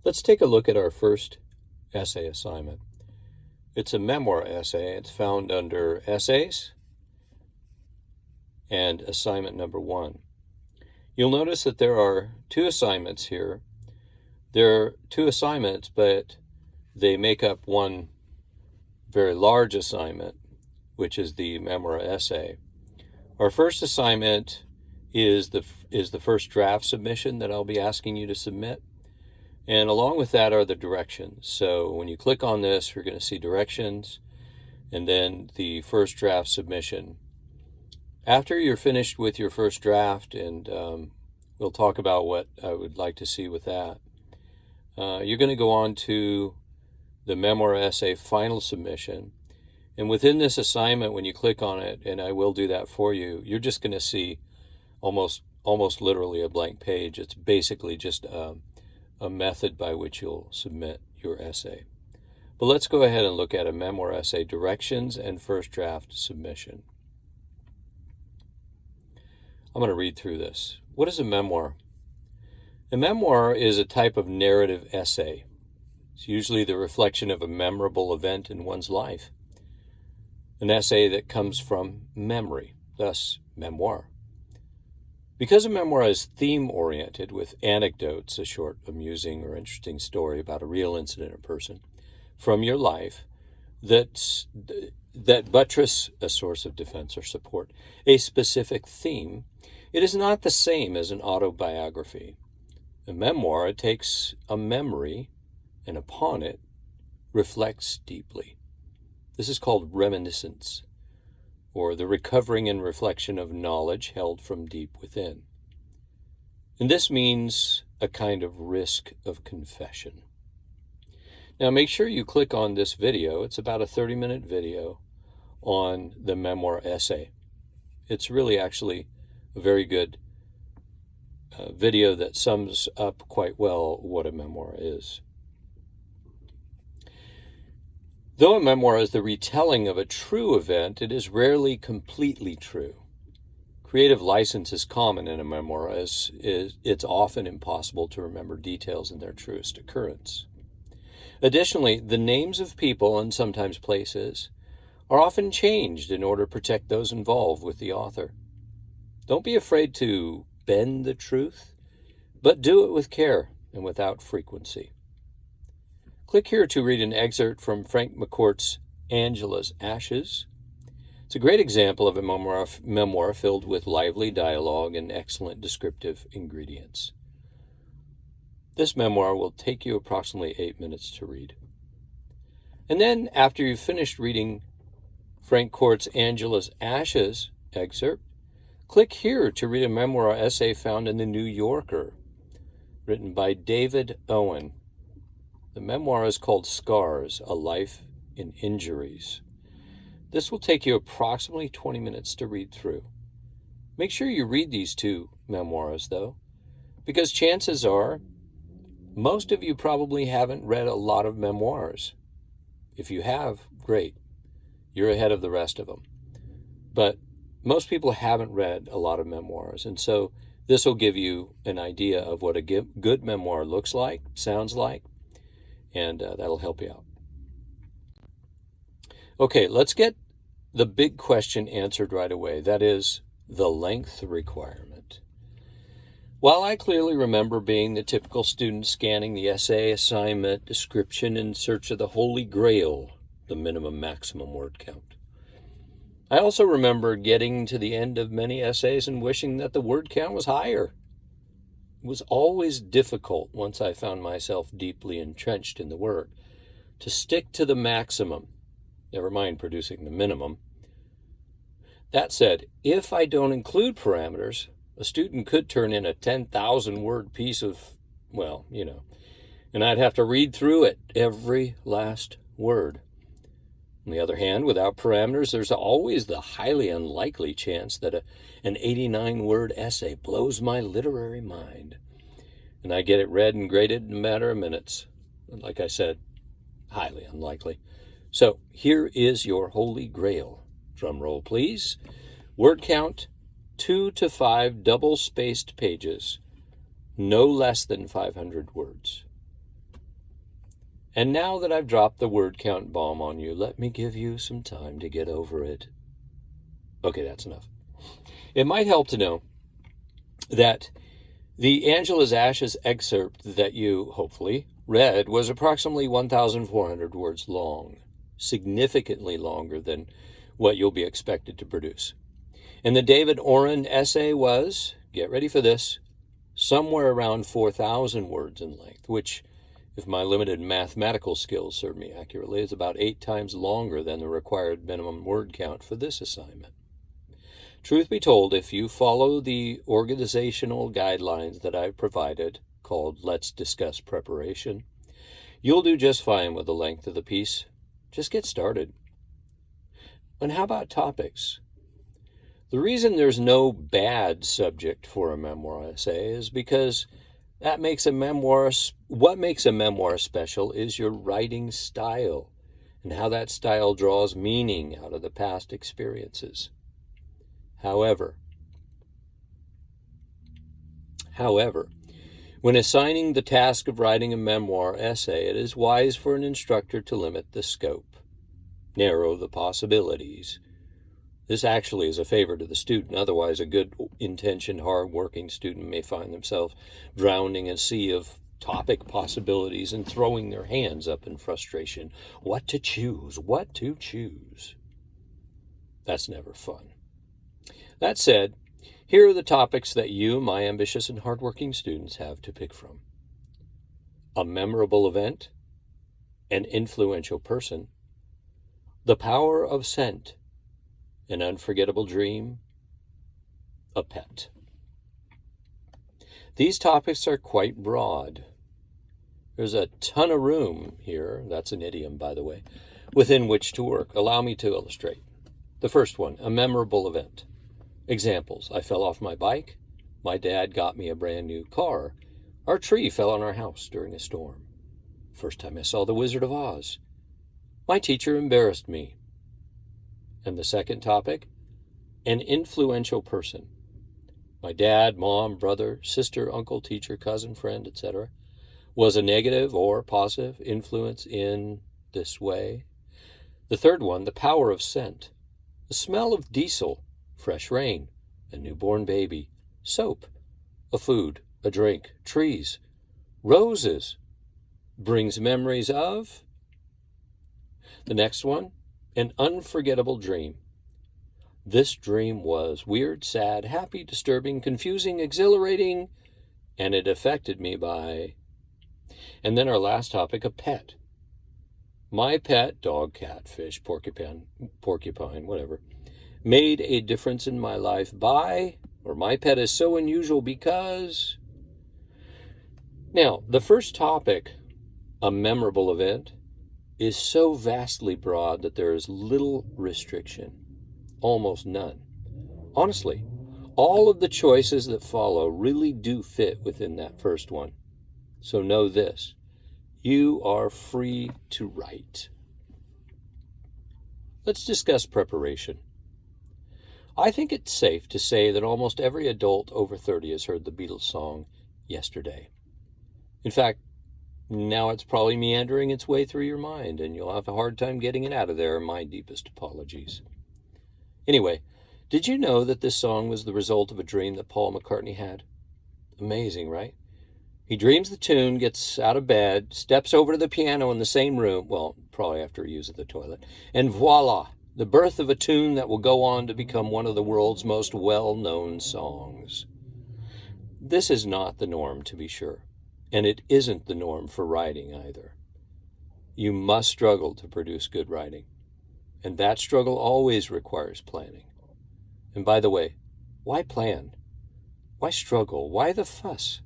Let's take a look at our first essay assignment. It's a memoir essay. It's found under Essays and assignment number 1. You'll notice that there are 2 assignments here. There are 2 assignments, but they make up one very large assignment, which is the memoir essay. Our first assignment is the first draft submission that I'll be asking you to submit. And along with that are the directions. So when you click on this, you're going to see directions and then the first draft submission. After you're finished with your first draft, and we'll talk about what I would like to see with that, you're going to go on to the memoir essay final submission. And within this assignment, when you click on it, and I will do that for you, you're just going to see almost literally a blank page. It's basically just a method by which you'll submit your essay. But let's go ahead and look at a memoir essay directions and first draft submission. I'm going to read through this. What is a memoir? A memoir is a type of narrative essay. It's usually the reflection of a memorable event in one's life. An essay that comes from memory, thus memoir. Because a memoir is theme-oriented with anecdotes, a short, amusing, or interesting story about a real incident or person from your life that buttress a source of defense or support, a specific theme, it is not the same as an autobiography. A memoir takes a memory and upon it reflects deeply. This is called reminiscence, or the recovering and reflection of knowledge held from deep within. And this means a kind of risk of confession. Now make sure you click on this video. It's about a 30-minute video on the memoir essay. It's really actually a very good video that sums up quite well what a memoir is. Though a memoir is the retelling of a true event, it is rarely completely true. Creative license is common in a memoir, as it's often impossible to remember details in their truest occurrence. Additionally, the names of people and sometimes places are often changed in order to protect those involved with the author. Don't be afraid to bend the truth, but do it with care and without frequency. Click here to read an excerpt from Frank McCourt's Angela's Ashes. It's a great example of a memoir filled with lively dialogue and excellent descriptive ingredients. This memoir will take you approximately 8 minutes to read. And then, after you've finished reading Frank McCourt's Angela's Ashes excerpt, click here to read a memoir essay found in The New Yorker, written by David Owen. The memoir is called Scars, A Life in Injuries. This will take you approximately 20 minutes to read through. Make sure you read these 2 memoirs, though, because chances are most of you probably haven't read a lot of memoirs. If you have, great. You're ahead of the rest of them. But most people haven't read a lot of memoirs, and so this will give you an idea of what a good memoir looks like, sounds like, and that'll help you out. Okay, let's get the big question answered right away. That is the length requirement. While I clearly remember being the typical student scanning the essay assignment description in search of the holy grail, the minimum maximum word count, I also remember getting to the end of many essays and wishing that the word count was higher. It was always difficult, once I found myself deeply entrenched in the work, to stick to the maximum, never mind producing the minimum. That said, if I don't include parameters, a student could turn in a 10,000-word piece of, and I'd have to read through it, every last word. On the other hand, without parameters, there's always the highly unlikely chance that an 89-word essay blows my literary mind, and I get it read and graded in a matter of minutes. Like I said, highly unlikely. So here is your holy grail. Drum roll, please. Word count, 2 to 5 double-spaced pages, no less than 500 words. And now that I've dropped the word count bomb on you, let me give you some time to get over it. Okay, that's enough. It might help to know that the Angela's Ashes excerpt that you, hopefully, read was approximately 1,400 words long, significantly longer than what you'll be expected to produce. And the David Oren essay was, get ready for this, somewhere around 4,000 words in length, which, if my limited mathematical skills serve me accurately, is about 8 times longer than the required minimum word count for this assignment. Truth be told, if you follow the organizational guidelines that I've provided, called Let's Discuss Preparation, you'll do just fine with the length of the piece. Just get started. And how about topics? The reason there's no bad subject for a memoir essay is because what makes a memoir special is your writing style and how that style draws meaning out of the past experiences. However, when assigning the task of writing a memoir essay, it is wise for an instructor to limit the scope, narrow the possibilities. This actually is a favor to the student. Otherwise, a good-intentioned, hard-working student may find themselves drowning in a sea of topic possibilities and throwing their hands up in frustration. What to choose? What to choose? That's never fun. That said, here are the topics that you, my ambitious and hardworking students, have to pick from. A memorable event, an influential person, the power of scent, an unforgettable dream, a pet. These topics are quite broad. There's a ton of room here, that's an idiom, by the way, within which to work. Allow me to illustrate. The first one, a memorable event. Examples: I fell off my bike, my dad got me a brand new car, our tree fell on our house during a storm, first time I saw The Wizard of Oz, my teacher embarrassed me. And the second topic, an influential person. My dad, mom, brother, sister, uncle, teacher, cousin, friend, etc. was a negative or positive influence in this way. The third one, the power of scent. The smell of diesel, fresh rain, a newborn baby, soap, a food, a drink, trees, roses, brings memories of. The next one, an unforgettable dream. This dream was weird, sad, happy, disturbing, confusing, exhilarating, and it affected me by. And then our last topic, a pet. My pet, dog, cat, fish, porcupine, whatever, made a difference in my life by, or my pet is so unusual because. Now, the first topic, a memorable event, is so vastly broad that there is little restriction, almost none. Honestly, all of the choices that follow really do fit within that first one. So know this, you are free to write. Let's discuss preparation. I think it's safe to say that almost every adult over 30 has heard the Beatles song, Yesterday. In fact, now it's probably meandering its way through your mind, and you'll have a hard time getting it out of there. My deepest apologies. Anyway, did you know that this song was the result of a dream that Paul McCartney had? Amazing, right? He dreams the tune, gets out of bed, steps over to the piano in the same room, well, probably after he uses the toilet, and voila, the birth of a tune that will go on to become one of the world's most well-known songs. This is not the norm, to be sure, and it isn't the norm for writing either. You must struggle to produce good writing, and that struggle always requires planning. And by the way, why plan? Why struggle? Why the fuss?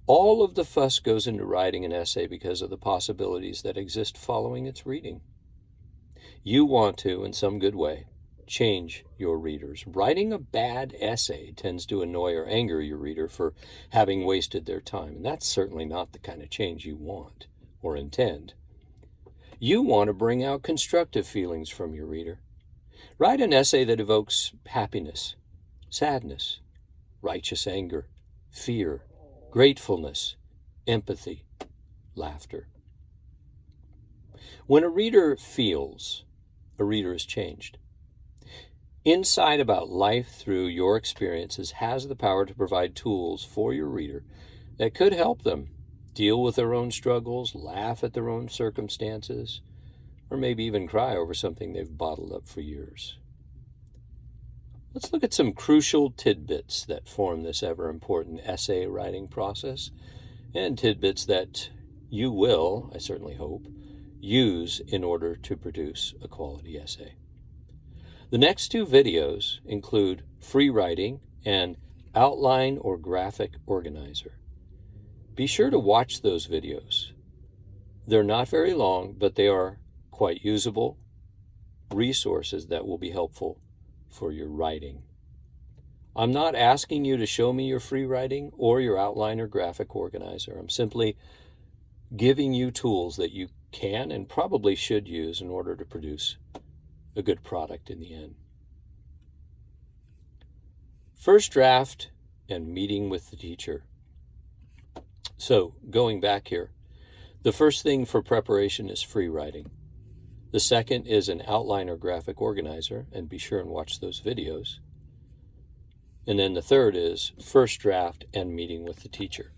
All of the fuss goes into writing an essay because of the possibilities that exist following its reading. You want to, in some good way, change your readers. Writing a bad essay tends to annoy or anger your reader for having wasted their time, and that's certainly not the kind of change you want or intend. You want to bring out constructive feelings from your reader. Write an essay that evokes happiness, sadness, righteous anger, fear, gratefulness, empathy, laughter. When a reader feels, a reader is changed. Insight about life through your experiences has the power to provide tools for your reader that could help them deal with their own struggles, laugh at their own circumstances, or maybe even cry over something they've bottled up for years. Let's look at some crucial tidbits that form this ever-important essay writing process, and tidbits that you will, I certainly hope, use in order to produce a quality essay. The next two videos include free writing and outline or graphic organizer. Be sure to watch those videos. They're not very long, but they are quite usable resources that will be helpful for your writing. I'm not asking you to show me your free writing or your outline or graphic organizer. I'm simply giving you tools that you can and probably should use in order to produce a good product in the end. First draft and meeting with the teacher. So, going back here, the first thing for preparation is free writing. The second is an outline or graphic organizer, and be sure and watch those videos. And then the third is first draft and meeting with the teacher.